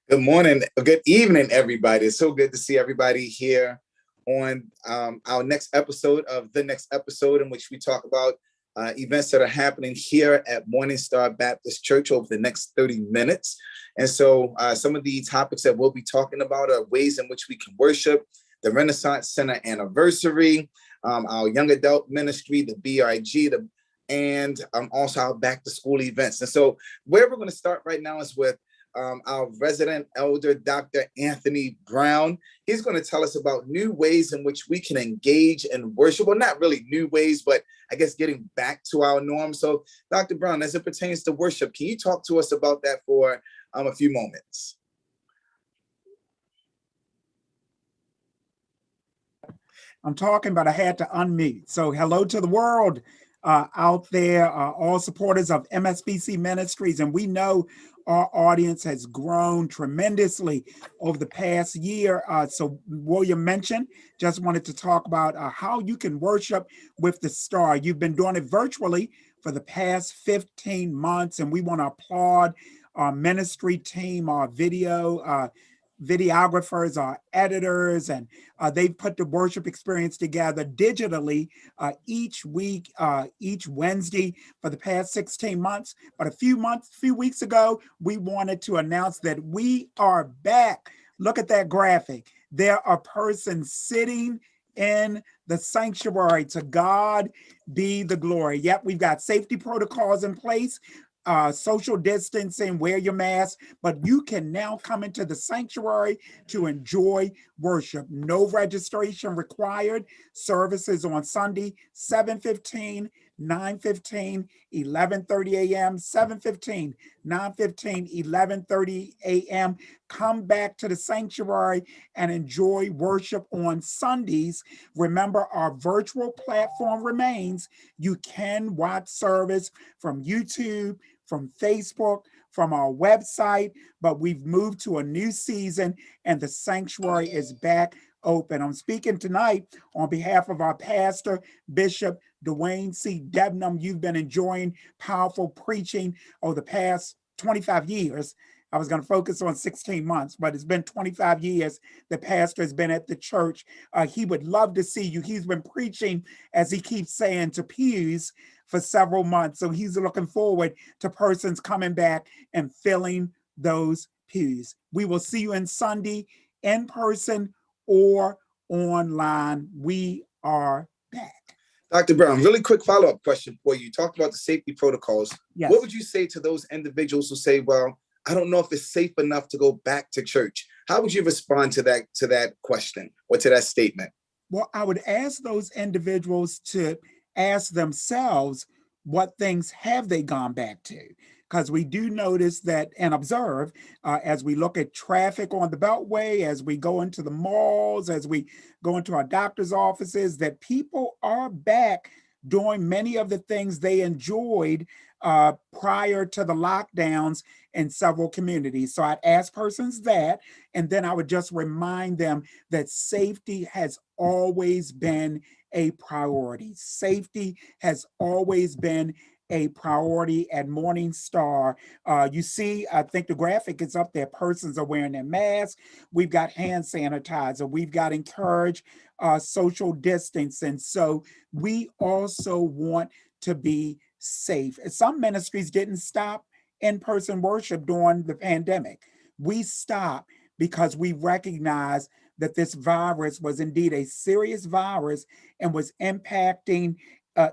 Good morning, good evening, everybody. It's so good to see everybody here on our next episode of the next episode, in which we talk about events that are happening here at Morning Star Baptist Church over the next 30 minutes. And so some of the topics that we'll be talking about are ways in which we can worship, the Renaissance Center anniversary, our young adult ministry, the BRG, and also our back to school events. And so where we're going to start right now is with our resident elder, Dr. Anthony Brown. He's going to tell us about new ways in which we can engage in worship. Well, not really new ways, but I guess getting back to our norm. So, Dr. Brown, as it pertains to worship, can you talk to us about that for a few moments? I'm talking, but I had to unmute. So hello to the world out there, all supporters of MSBC Ministries. And we know our audience has grown tremendously over the past year. So William mentioned, just wanted to talk about how you can worship with the star. You've been doing it virtually for the past 15 months, and we want to applaud our ministry team, our videographers, our editors, and they've put the worship experience together digitally each week, each Wednesday for the past 16 months. But a few weeks ago, we wanted to announce that we are back. Look at that graphic. There are persons sitting in the sanctuary. To God be the glory. Yep, we've got safety protocols in place. Social distancing, wear your mask, but you can now come into the sanctuary to enjoy worship. No registration required. Services on Sunday, 7:15, 9:15, 11:30 a.m., 7:15, 9:15, 11:30 a.m. Come back to the sanctuary and enjoy worship on Sundays. Remember, our virtual platform remains. You can watch service from YouTube, from Facebook, from our website, but we've moved to a new season and the sanctuary is back open. I'm speaking tonight on behalf of our pastor, Bishop Dwayne C. Debnam. You've been enjoying powerful preaching over the past 25 years. I was going to focus on 16 months, but it's been 25 years the pastor has been at the church. He would love to see you. He's been preaching, as he keeps saying, to pews for several months. So he's looking forward to persons coming back and filling those pews. We will see you on Sunday in person or online. We are back. Dr. Brown, really quick follow-up question for you. You talked about the safety protocols. Yes. What would you say to those individuals who say, well, I don't know if it's safe enough to go back to church? How would you respond to that question or to that statement? Well, I would ask those individuals to ask themselves, what things have they gone back to? Because we do notice that and observe as we look at traffic on the Beltway, as we go into the malls, as we go into our doctor's offices, that people are back doing many of the things they enjoyed prior to the lockdowns in several communities. So I'd ask persons that, and then I would just remind them that safety has always been a priority. Safety has always been a priority at Morning Star. You see, I think the graphic is up there. Persons are wearing their masks. We've got hand sanitizer. We've got encouraged social distancing. So we also want to be safe. Some ministries didn't stop in-person worship during the pandemic. We stopped because we recognized that this virus was indeed a serious virus and was impacting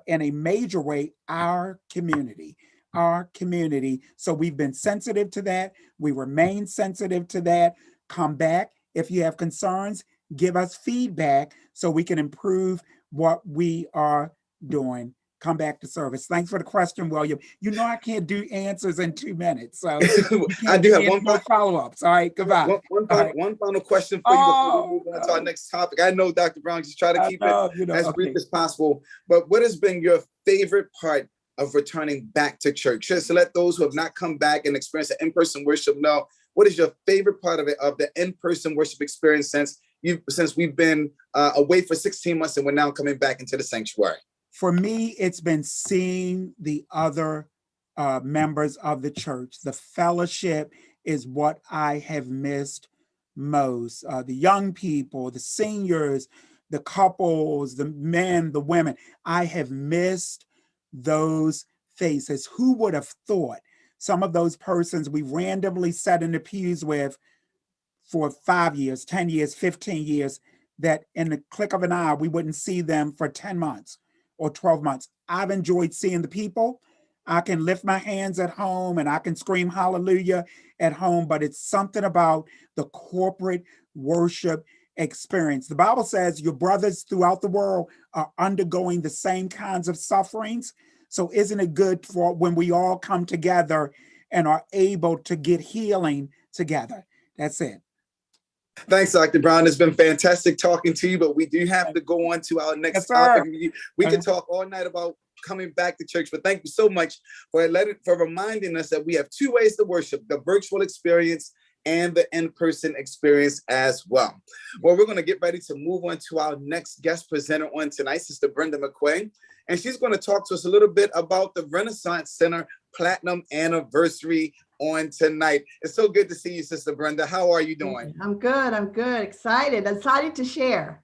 in a major way our community. So we've been sensitive to that. We remain sensitive to that. Come back. If you have concerns, give us feedback so we can improve what we are doing. Come back to service. Thanks for the question, William. You know I can't do answers in 2 minutes, so I do have one more follow-ups. All right, goodbye. One final question for you before we move on to our next topic. I know, Dr. Brown, just try to keep it as brief as possible. But what has been your favorite part of returning back to church? Just to let those who have not come back and experienced the in-person worship know, what is your favorite part of it, of the in-person worship experience since we've been away for 16 months and we're now coming back into the sanctuary? For me, it's been seeing the other members of the church. The fellowship is what I have missed most. The young people, the seniors, the couples, the men, the women. I have missed those faces. Who would have thought some of those persons we randomly sat in the pews with for 5 years, 10 years, 15 years, that in the click of an eye, we wouldn't see them for 10 months or 12 months. I've enjoyed seeing the people. I can lift my hands at home and I can scream hallelujah at home, but it's something about the corporate worship experience. The Bible says your brothers throughout the world are undergoing the same kinds of sufferings. So isn't it good for when we all come together and are able to get healing together? That's it. Thanks, Dr. Brown. It's been fantastic talking to you, but we do have to go on to our next topic. We can talk all night about coming back to church, but thank you so much for reminding us that we have two ways to worship: the virtual experience and the in-person experience as well. Well, we're going to get ready to move on to our next guest presenter on tonight, Sister Brenda McQuay, and she's going to talk to us a little bit about the Renaissance Center Platinum Anniversary on tonight. It's so good to see you, Sister Brenda. How are you doing? I'm good. Excited to share.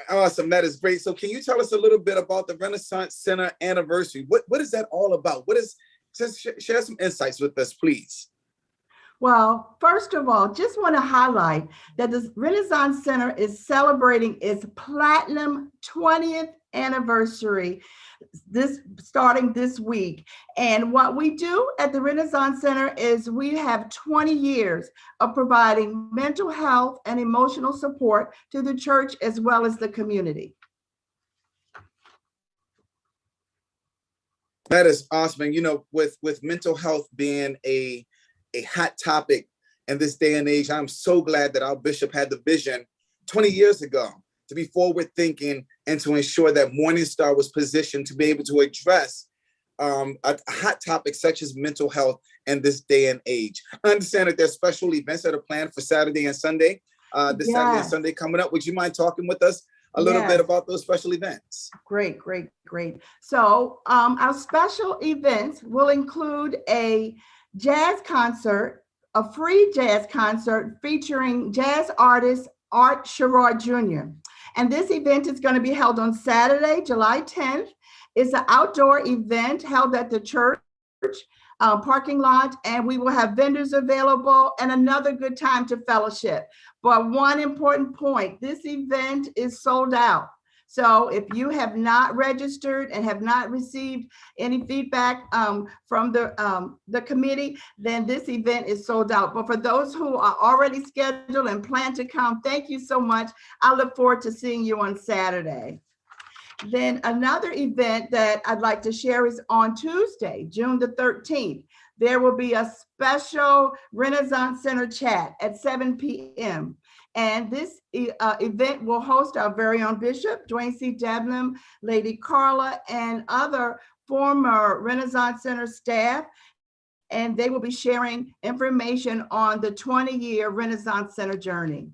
Awesome. That is great. So can you tell us a little bit about the Renaissance Center Anniversary? What is that all about? Just share some insights with us, please. Well, first of all, just want to highlight that the Renaissance Center is celebrating its platinum 20th anniversary starting this week. And what we do at the Renaissance Center is we have 20 years of providing mental health and emotional support to the church as well as the community. That is awesome. And with mental health being a hot topic in this day and age, I'm so glad that our bishop had the vision 20 years ago to be forward thinking and to ensure that Morning Star was positioned to be able to address a hot topic such as mental health in this day and age. I understand that there's special events that are planned for Saturday and Sunday, Saturday and Sunday coming up. Would you mind talking with us a little bit about those special events? Great. So our special events will include a jazz concert, a free jazz concert featuring jazz artist Art Sherrod Jr. And this event is going to be held on Saturday, July 10th. It's an outdoor event held at the church parking lot, and we will have vendors available and another good time to fellowship. But one important point, this event is sold out. So if you have not registered and have not received any feedback from the committee, then this event is sold out. But for those who are already scheduled and plan to come, thank you so much. I look forward to seeing you on Saturday. Then another event that I'd like to share is on Tuesday, June the 13th. There will be a special Renaissance Center chat at 7 p.m. And this event will host our very own Bishop, Dwayne C. Devlin, Lady Carla, and other former Renaissance Center staff. And they will be sharing information on the 20-year Renaissance Center journey.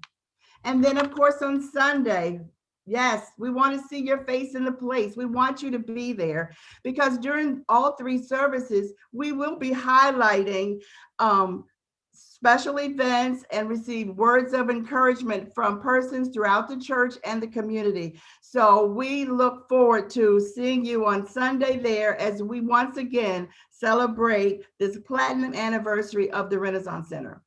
And then, of course, on Sunday, yes, we want to see your face in the place. We want you to be there because during all three services, we will be highlighting special events and receive words of encouragement from persons throughout the church and the community. So we look forward to seeing you on Sunday there as we once again celebrate this platinum anniversary of the Renaissance Center.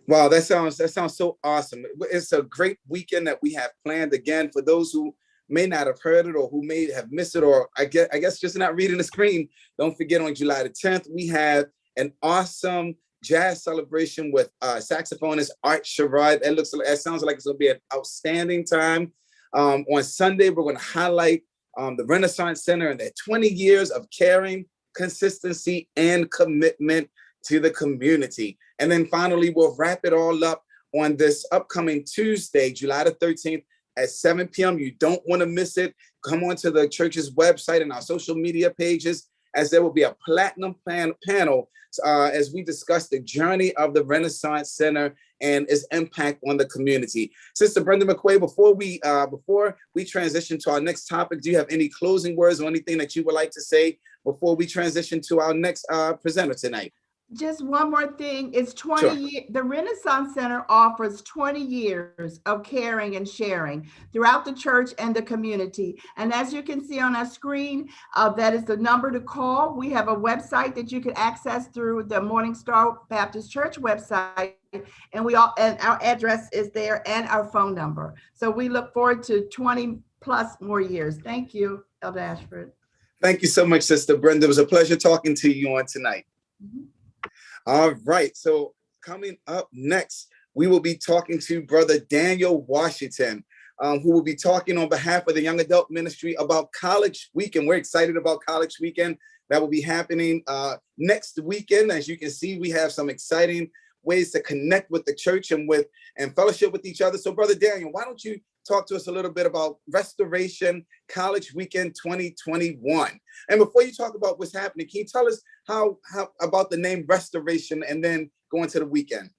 Wow, that sounds so awesome. It's a great weekend that we have planned. Again, for those who may not have heard it or who may have missed it, or I guess just not reading the screen, don't forget on July the 10th, we have an awesome jazz celebration with saxophonist Art Sherrod. That sounds like it's going to be an outstanding time. On Sunday, we're going to highlight the Renaissance Center and their 20 years of caring, consistency, and commitment to the community. And then finally, we'll wrap it all up on this upcoming Tuesday, July the 13th at 7 p.m. You don't want to miss it. Come on to the church's website and our social media pages, as there will be a platinum panel as we discuss the journey of the Renaissance Center and its impact on the community. Sister Brenda McQuay, before we transition to our next topic, do you have any closing words or anything that you would like to say before we transition to our next presenter tonight? Just one more thing. It's 20 Sure. years. The Renaissance Center offers 20 years of caring and sharing throughout the church and the community. And as you can see on our screen, that is the number to call. We have a website that you can access through the Morning Star Baptist Church website. And our address is there and our phone number. So we look forward to 20 plus more years. Thank you, Elder Ashford. Thank you so much, Sister Brenda. It was a pleasure talking to you on tonight. Mm-hmm. All right, so coming up next, we will be talking to Brother Daniel Washington, who will be talking on behalf of the Young Adult Ministry about College Weekend. We're excited about College Weekend. That will be happening next weekend. As you can see, we have some exciting ways to connect with the church and fellowship with each other. So, Brother Daniel, why don't you talk to us a little bit about Restoration College Weekend 2021? And before you talk about what's happening, can you tell us how about the name Restoration and then go into the weekend?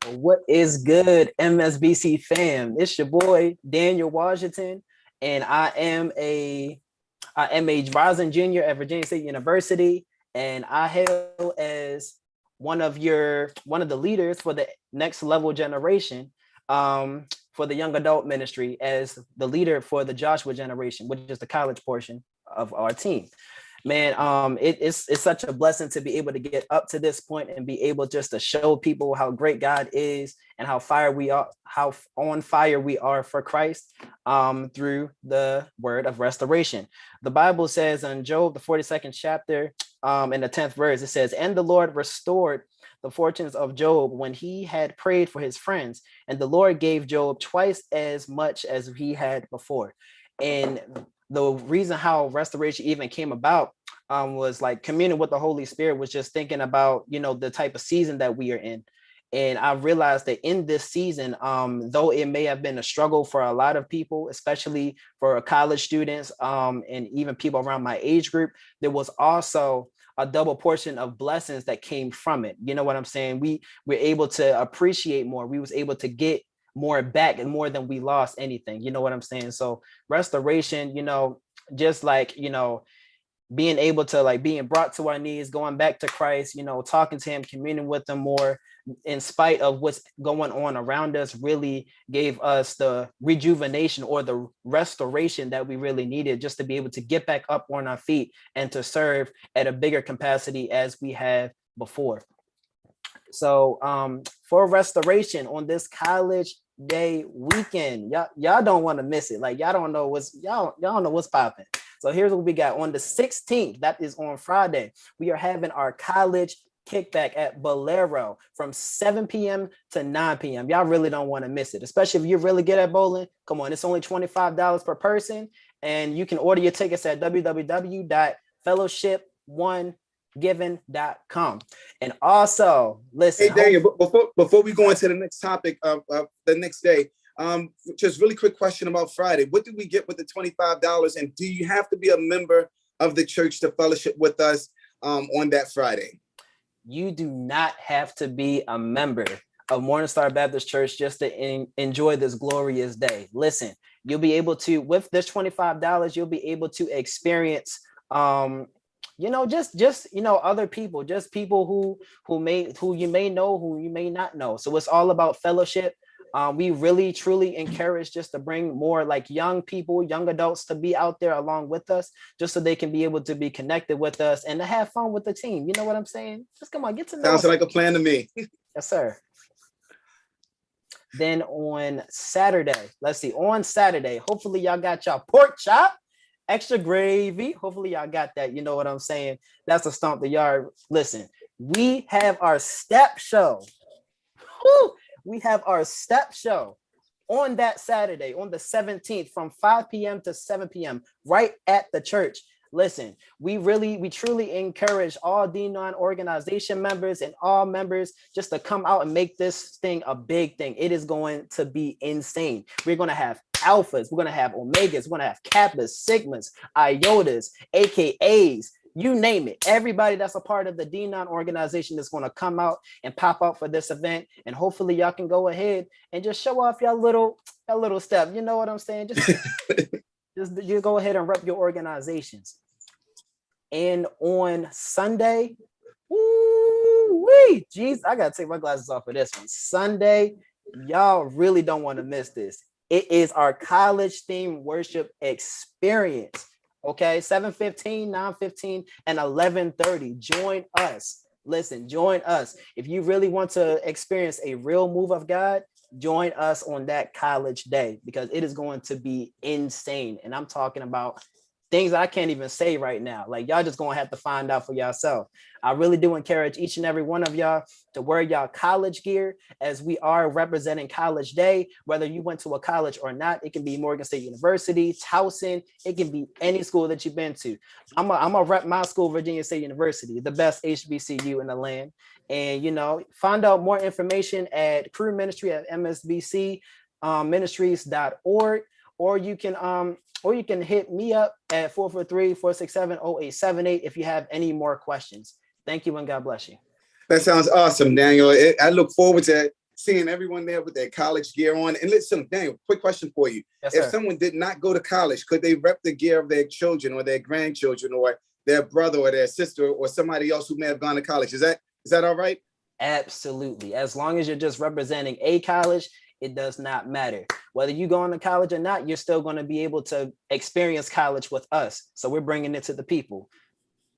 What is good, MSBC fam? It's your boy Daniel Washington, and I am a rising junior at Virginia State University, and I hail as one of the leaders for the next level generation, for the young adult ministry, as the leader for the Joshua generation, which is the college portion of our team. Man, it's such a blessing to be able to get up to this point and be able just to show people how great God is and how on fire we are for Christ, through the word of restoration. The Bible says in Job, the 42nd chapter, in the 10th verse, it says, "And the Lord restored the fortunes of Job when he had prayed for his friends, and the Lord gave Job twice as much as he had before." And the reason how restoration even came about was like communing with the Holy Spirit, was just thinking about, the type of season that we are in. And I realized that in this season, though it may have been a struggle for a lot of people, especially for college students, and even people around my age group, there was also a double portion of blessings that came from it. You know what I'm saying? We were able to appreciate more. We was able to get more back and more than we lost anything. You know what I'm saying? So restoration, just like, being able to like being brought to our knees, going back to Christ, talking to him, communing with him more in spite of what's going on around us, really gave us the rejuvenation or the restoration that we really needed, just to be able to get back up on our feet and to serve at a bigger capacity as we have before. So for restoration on this College Day weekend, y'all don't want to miss it. Like y'all don't know what's popping. So here's what we got on the 16th. That is on Friday. We are having our college kickback at Bolero from 7 p.m. to 9 p.m. Y'all really don't want to miss it, especially if you're really good at bowling. Come on, it's only $25 per person, and you can order your tickets at www.fellowship1giving.com. And also, listen. Hey, Daniel, before we go into the next topic of the next day, just really quick question about Friday. What do we get with the $25? And do you have to be a member of the church to fellowship with us on that Friday? You do not have to be a member of Morning Star Baptist Church just to enjoy this glorious day. Listen, you'll be able to, with this $25, you'll be able to experience, other people, just people who you may know, who you may not know. So it's all about fellowship. We really, truly encourage just to bring more like young people, young adults to be out there along with us, just so they can be able to be connected with us and to have fun with the team. You know what I'm saying? Just come on, get to know us. Sounds like a plan to me. Yes, sir. Then on Saturday, hopefully y'all got y'all pork chop, extra gravy. Hopefully y'all got that. You know what I'm saying? That's a stomp the yard. Listen, we have our step show. Woo! We have our step show on that Saturday, on the 17th, from 5 p.m. to 7 p.m. right at the church. Listen, we truly encourage all D9 organization members and all members just to come out and make this thing a big thing. It is going to be insane. We're going to have alphas, we're going to have omegas, we're going to have kappas, sigmas, iotas, AKAs, you name it. Everybody that's a part of the D9 organization is going to come out and pop out for this event. And hopefully y'all can go ahead and just show off your little step. You know what I'm saying? Just you go ahead and rep your organizations. And on Sunday, woo-wee, geez, I gotta take my glasses off for this one. Sunday, y'all really don't want to miss this. It is our college themed worship experience. Okay, 7:15, 9:15, and 11:30. Join us. Listen, join us. If you really want to experience a real move of God, join us on that college day, because it is going to be insane. And I'm talking about things I can't even say right now. Like, y'all just gonna have to find out for yourself. I really do encourage each and every one of y'all to wear y'all college gear, as we are representing College Day. Whether you went to a college or not, it can be Morgan State University, Towson, it can be any school that you've been to. I'm a rep my school, Virginia State University, the best HBCU in the land. And, you know, find out more information at career ministry at MSBC ministries.org, or you can hit me up at 443-467-0878 if you have any more questions. Thank you, and God bless you. That sounds awesome, Daniel. I look forward to seeing everyone there with their college gear on. And listen, Daniel, quick question for you. Yes, if sir. someone did not go to college, could they rep the gear of their children or their grandchildren or their brother or their sister or somebody else who may have gone to college? Is that all right? Absolutely. As long as you're just representing a college, it does not matter. Whether you go into college or not, you're still going to be able to experience college with us. So we're bringing it to the people.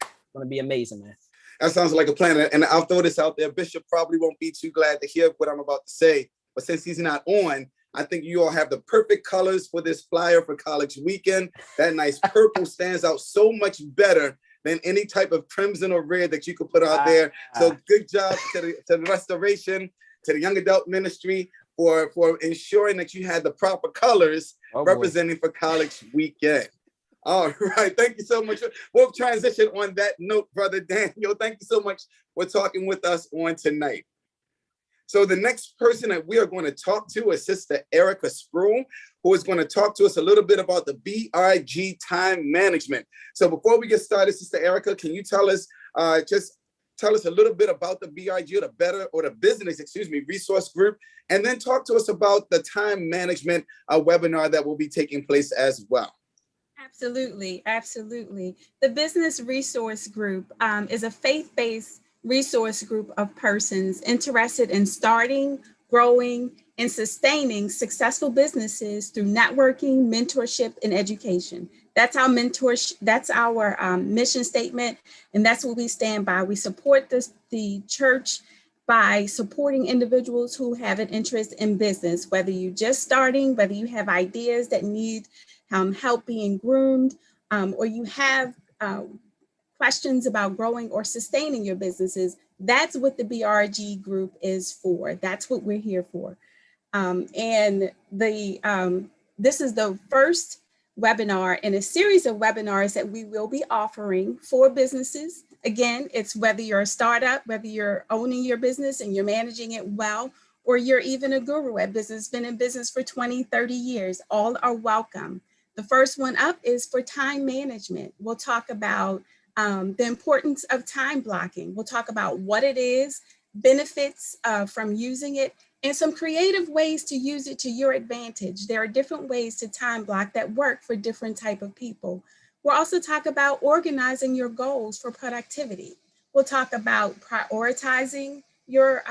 It's going to be amazing, man. That sounds like a plan. And I'll throw this out there. Bishop probably won't be too glad to hear what I'm about to say, but since he's not on, I think you all have the perfect colors for this flyer for college weekend. That nice purple stands out so much better than any type of crimson or red that you could put out there. So good job to the restoration, to the young adult ministry for ensuring that you had the proper colors representing for college weekend. All right. Thank you so much. We'll transition on that note, Brother Daniel. Thank you so much for talking with us on tonight. So the next person that we are going to talk to is Sister Erica Sproul, who is going to talk to us a little bit about the BRG time management. So before we get started, Sister Erica, can you tell us a little bit about the BRG, or the business resource group, and then talk to us about the time management webinar that will be taking place as well. Absolutely. The Business Resource Group is a faith-based resource group of persons interested in starting, growing, and sustaining successful businesses through networking, mentorship, and education. That's our mission statement, and that's what we stand by. We support the church by supporting individuals who have an interest in business, whether you're just starting, whether you have ideas that need help being groomed, or you have questions about growing or sustaining your businesses. That's what the BRG group is for. That's what we're here for. And this is the first webinar in a series of webinars that we will be offering for businesses. Again, it's whether you're a startup, whether you're owning your business and you're managing it well, or you're even a guru at business, been in business for 20, 30 years, all are welcome. The first one up is for time management. We'll talk about the importance of time blocking. We'll talk about what it is, benefits from using it, and some creative ways to use it to your advantage. There are different ways to time block that work for different type of people. We'll also talk about organizing your goals for productivity. We'll talk about prioritizing your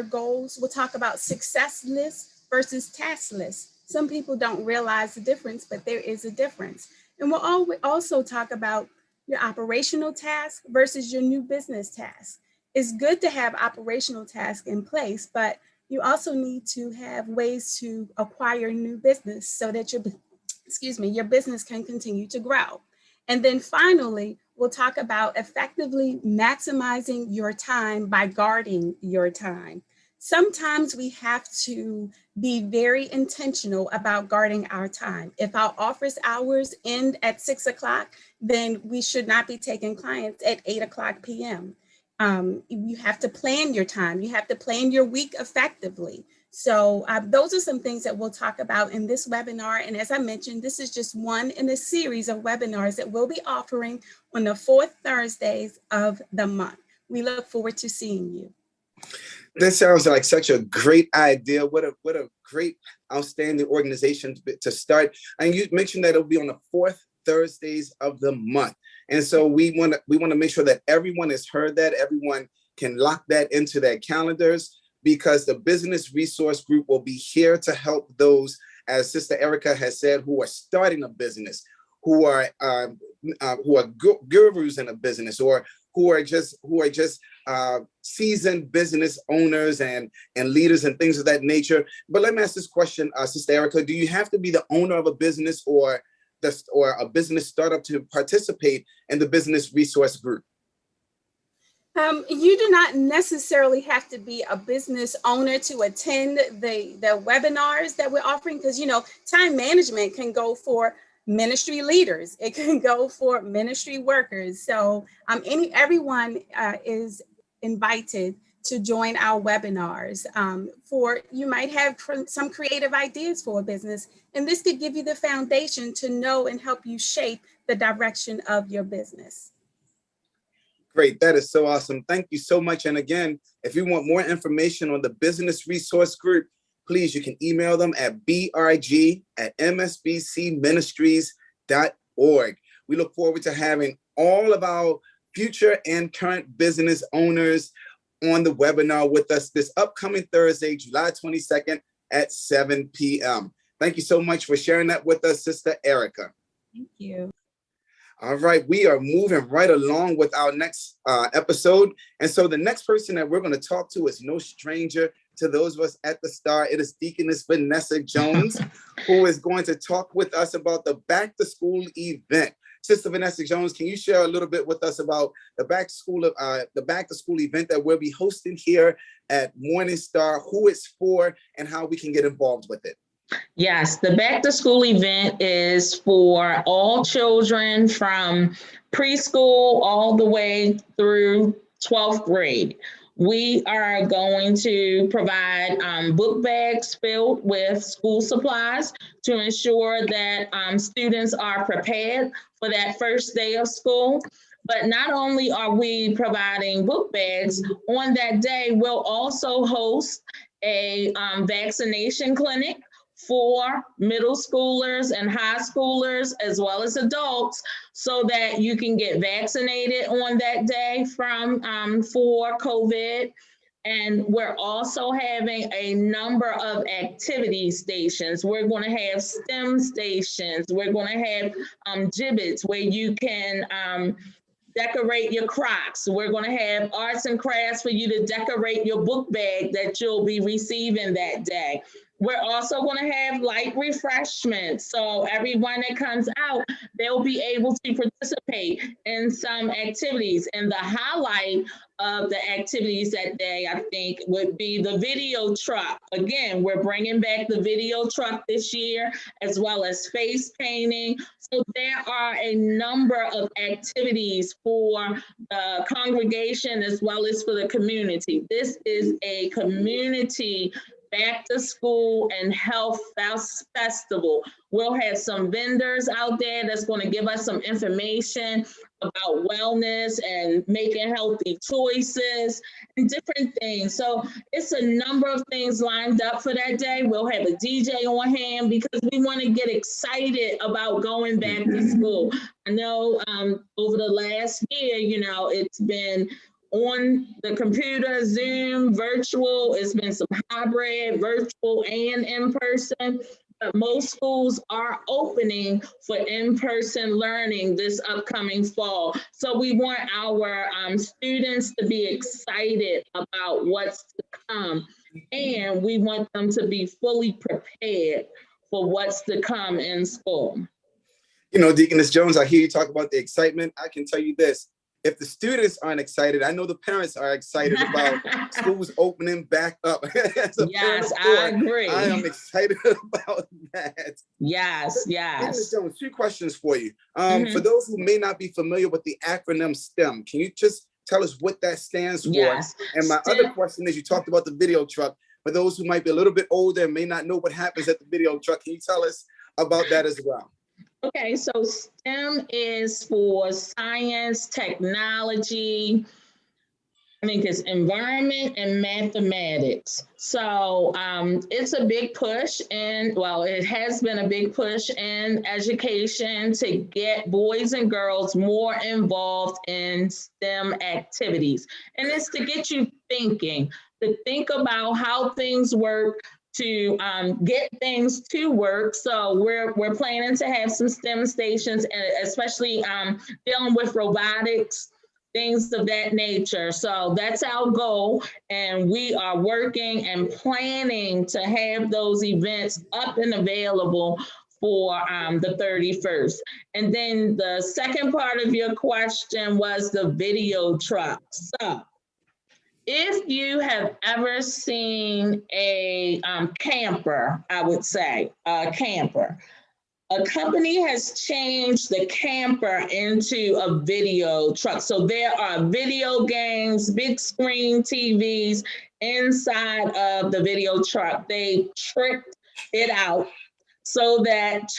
goals. We'll talk about success lists versus task lists. Some people don't realize the difference, but there is a difference. And we'll also talk about your operational task versus your new business task. It's good to have operational tasks in place, but you also need to have ways to acquire new business so that your business can continue to grow. And then finally, we'll talk about effectively maximizing your time by guarding your time. Sometimes we have to be very intentional about guarding our time. If our office hours end at 6 o'clock, then we should not be taking clients at 8 o'clock p.m. You have to plan your time. You have to plan your week effectively. So those are some things that we'll talk about in this webinar. And as I mentioned, this is just one in a series of webinars that we'll be offering on the 4th Thursdays of the month. We look forward to seeing you. This sounds like such a great idea. What a great, outstanding organization to start. And you mentioned that it'll be on the 4th Thursdays of the month. And so we want to make sure that everyone has heard that, everyone can lock that into their calendars, because the Business Resource Group will be here to help those, as Sister Erica has said, who are starting a business, who are gurus in a business, or who are just seasoned business owners and leaders and things of that nature. But let me ask this question, Sister Erica: do you have to be the owner of a business or a business startup to participate in the Business Resource Group? You do not necessarily have to be a business owner to attend the webinars that we're offering, because, time management can go for ministry leaders. It can go for ministry workers. So everyone is invited to join our webinars. You might have some creative ideas for a business, and this could give you the foundation to know and help you shape the direction of your business. Great. That is so awesome. Thank you so much. And again, if you want more information on the Business Resource Group, please, you can email them at brg@msbcministries.org. We look forward to having all of our future and current business owners on the webinar with us this upcoming Thursday, July 22nd at 7 p.m. Thank you so much for sharing that with us, Sister Erica. Thank you. All right, we are moving right along with our next episode. And so the next person that we're going to talk to is no stranger to those of us at the Star. It is Deaconess Vanessa Jones, who is going to talk with us about the Back to School event. Sister Vanessa Jones, can you share a little bit with us about the Back to School event that we'll be hosting here at Morning Star, who it's for, and how we can get involved with it? Yes, the Back to School event is for all children from preschool all the way through 12th grade. We are going to provide book bags filled with school supplies to ensure that students are prepared for that first day of school. But not only are we providing book bags, on that day, we'll also host a vaccination clinic for middle schoolers and high schoolers, as well as adults, so that you can get vaccinated on that day for COVID. And we're also having a number of activity stations. We're going to have STEM stations. We're going to have gibbets where you can decorate your Crocs. We're going to have arts and crafts for you to decorate your book bag that you'll be receiving that day. We're also going to have light refreshments. So everyone that comes out, they'll be able to participate in some activities. And the highlight of the activities that day, I think, would be the video truck. Again, we're bringing back the video truck this year, as well as face painting. So there are a number of activities for the congregation as well as for the community. This is a community back to school and health festival. We'll have some vendors out there that's going to give us some information about wellness and making healthy choices and different things. So it's a number of things lined up for that day. We'll have a DJ on hand because we want to get excited about going back to school. I know over the last year, it's been on the computer, Zoom, virtual. It's been some hybrid, virtual, and in person. But most schools are opening for in-person learning this upcoming fall. So we want our students to be excited about what's to come. And we want them to be fully prepared for what's to come in school. Deaconess Jones, I hear you talk about the excitement. I can tell you this. If the students aren't excited, I know the parents are excited about schools opening back up. Yes, I agree. I am excited about that. Yes. Deaconess Jones, 2 questions for you. For those who may not be familiar with the acronym STEM, can you just tell us what that stands for? Yes. And my other question is, you talked about the video truck. For those who might be a little bit older and may not know what happens at the video truck, can you tell us about that as well? Okay, so STEM is for science, technology, I think it's environment and mathematics. So it's a big push, and well, it has been a big push in education to get boys and girls more involved in STEM activities. And it's to get you thinking, to think about how things work, to get things to work. So we're planning to have some STEM stations, especially dealing with robotics, things of that nature. So that's our goal. And we are working and planning to have those events up and available for the 31st. And then the second part of your question was the video truck. So if you have ever seen a camper, I would say a camper, a company has changed the camper into a video truck. So there are video games, big screen TVs inside of the video truck. They tricked it out so that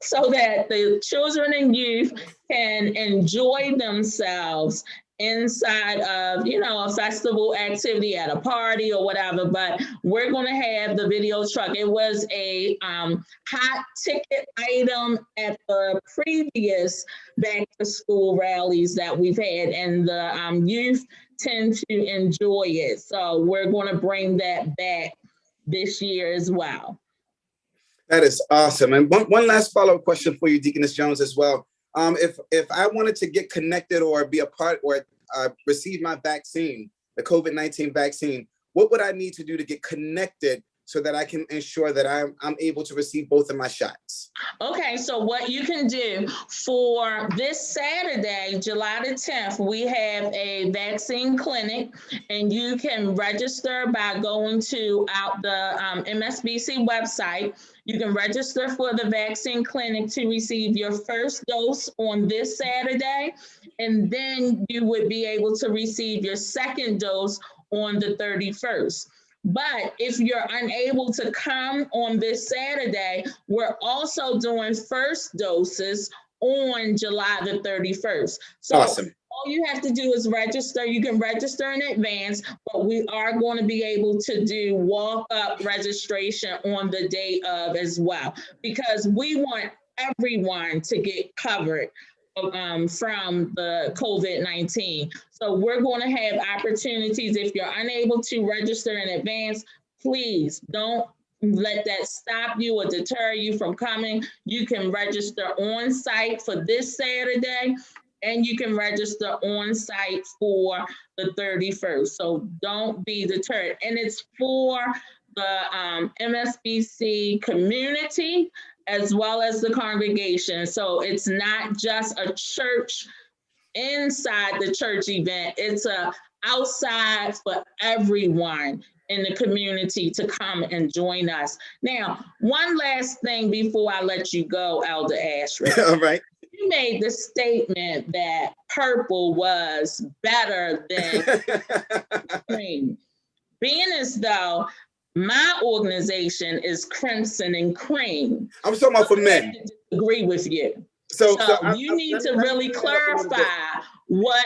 so that the children and youth can enjoy themselves inside of, a festival activity at a party or whatever. But we're going to have the video truck. It was a hot ticket item at the previous back to school rallies that we've had, and the youth tend to enjoy it. So we're going to bring that back this year as well. That is awesome. And one last follow-up question for you, Deaconess Jones, as well. If I wanted to get connected or be a part or receive my vaccine, the COVID-19 vaccine, what would I need to do to get connected so that I can ensure that I'm able to receive both of my shots? Okay, so what you can do for this Saturday, July the 10th, we have a vaccine clinic, and you can register by going to the MSBC website. You can register for the vaccine clinic to receive your first dose on this Saturday, and then you would be able to receive your second dose on the 31st. But if you're unable to come on this Saturday, we're also doing first doses on July the 31st. So awesome. All you have to do is register. You can register in advance, but we are going to be able to do walk-up registration on the day of as well, because we want everyone to get covered from the COVID-19. So we're going to have opportunities. If you're unable to register in advance, please don't let that stop you or deter you from coming. You can register on site for this Saturday, and you can register on site for the 31st. So don't be deterred. And it's for the MSBC community as well as the congregation. So it's not just a church inside the church event. It's a outside for everyone in the community to come and join us. Now, one last thing before I let you go, Elder Ashford. All right. You made the statement that purple was better than green. Being as though my organization is Crimson and Cream. I'm talking about for men. I agree with you. So you need to really clarify what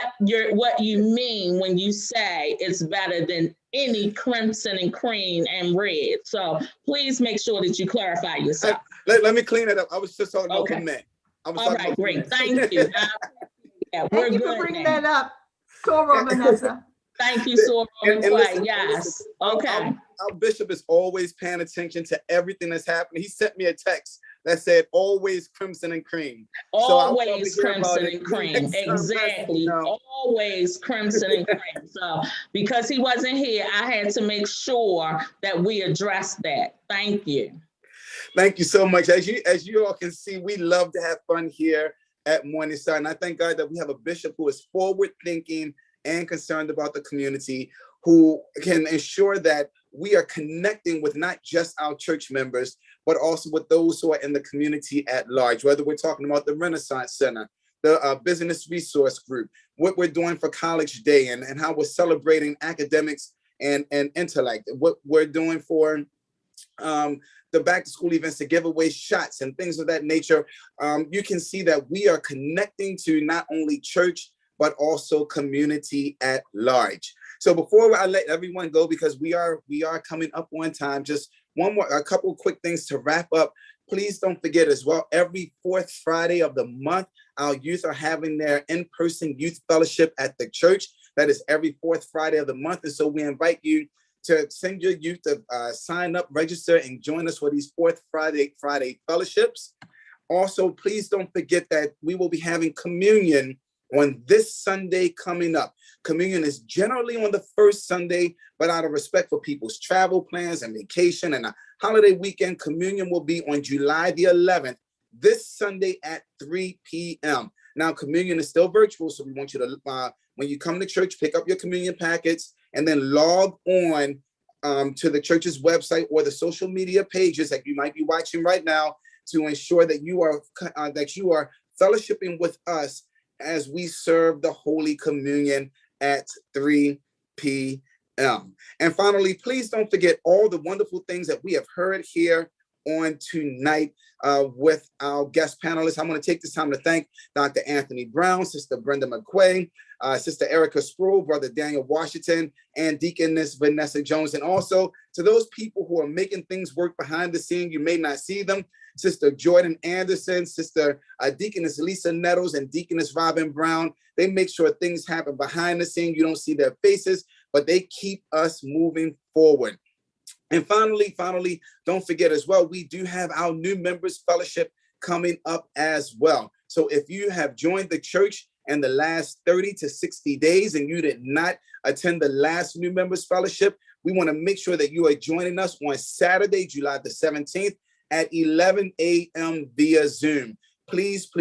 you mean when you say it's better than any Crimson and Cream and red. So please make sure that you clarify yourself. Let me clean it up. I was just talking about for men. All right, great. Thank you. Thank you for bringing that up, Soror Vanessa. Thank you, Soror. Yes. Okay. Our bishop is always paying attention to everything that's happening. He sent me a text that said, always Crimson and Cream. Always Crimson and Cream. Exactly. Always Crimson and Cream. So because he wasn't here, I had to make sure that we addressed that. Thank you. Thank you so much. As you all can see, we love to have fun here at Morning Star. And I thank God that we have a bishop who is forward thinking and concerned about the community, who can ensure that we are connecting with not just our church members, but also with those who are in the community at large, whether we're talking about the Renaissance Center, the Business Resource Group, what we're doing for College Day, and how we're celebrating academics and intellect, what we're doing for the back to school events to give away shots and things of that nature. You can see that we are connecting to not only church, but also community at large. So before I let everyone go, because we are coming up on time, just a couple of quick things to wrap up. Please don't forget as well, every fourth Friday of the month, our youth are having their in-person youth fellowship at the church. That is every fourth Friday of the month. And so we invite you to send your youth to sign up, register, and join us for these fourth Friday fellowships. Also, please don't forget that we will be having communion on this Sunday coming up. Communion is generally on the first Sunday, but out of respect for people's travel plans and vacation and a holiday weekend, communion will be on July the 11th, this Sunday at 3 p.m. Now, communion is still virtual, so we want you to, when you come to church, pick up your communion packets and then log on to the church's website or the social media pages that you might be watching right now to ensure that you are fellowshipping with us as we serve the Holy Communion at 3 p.m. And finally, please don't forget all the wonderful things that we have heard here on tonight with our guest panelists. I want to take this time to thank Dr. Anthony Brown, Sister Brenda McQuay, Sister Erica Sproul, Brother Daniel Washington, and Deaconess Vanessa Jones. And also to those people who are making things work behind the scene, you may not see them, Sister Jordan Anderson, Sister Deaconess Lisa Nettles, and Deaconess Robin Brown. They make sure things happen behind the scene. You don't see their faces, but they keep us moving forward. And finally, don't forget as well, we do have our new members fellowship coming up as well. So if you have joined the church in the last 30 to 60 days and you did not attend the last new members fellowship, we want to make sure that you are joining us on Saturday, July the 17th at 11 a.m. via Zoom. Please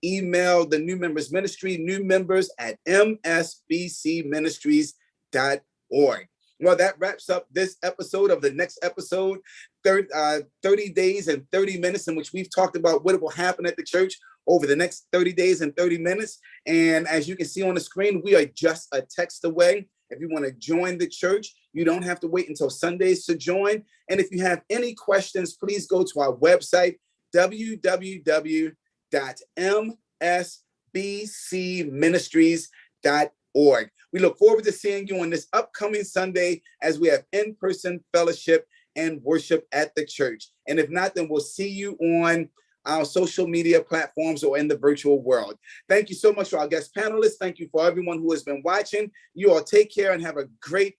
email the new members ministry, new members at msbcministries.org. Well, that wraps up this episode of the next episode, 30 days and 30 minutes, in which we've talked about what will happen at the church over the next 30 days and 30 minutes. And as you can see on the screen, we are just a text away. If you want to join the church, you don't have to wait until Sundays to join. And if you have any questions, please go to our website, www.msbcministries.org. We look forward to seeing you on this upcoming Sunday as we have in-person fellowship and worship at the church. And if not, then we'll see you on our social media platforms or in the virtual world. Thank you so much for our guest panelists. Thank you for everyone who has been watching. You all take care and have a great